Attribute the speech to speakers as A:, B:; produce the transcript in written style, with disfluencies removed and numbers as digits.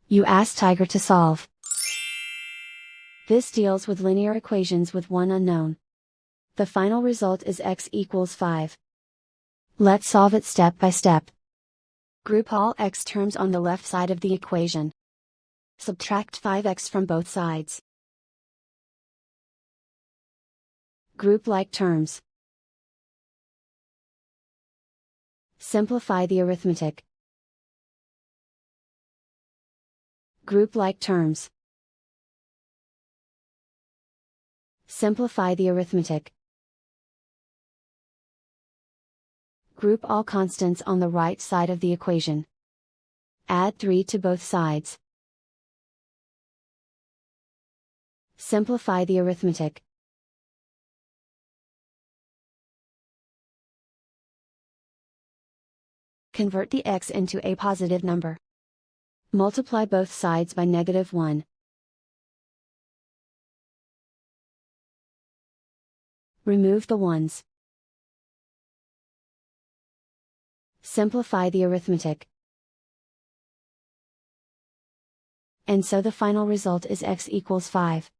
A: You ask Tiger to solve. This deals with linear equations with one unknown. The final result is x equals 5. Let's solve it step by step. Group all x terms on the left side of the equation. Subtract 5x from both sides. Group like terms. Simplify the arithmetic. Group like terms. Simplify the arithmetic. Group all constants on the right side of the equation. Add 3 to both sides. Simplify the arithmetic. Convert the x into a positive number. Multiply both sides by -1. Remove the ones. Simplify the arithmetic. And so the final result is x equals 5.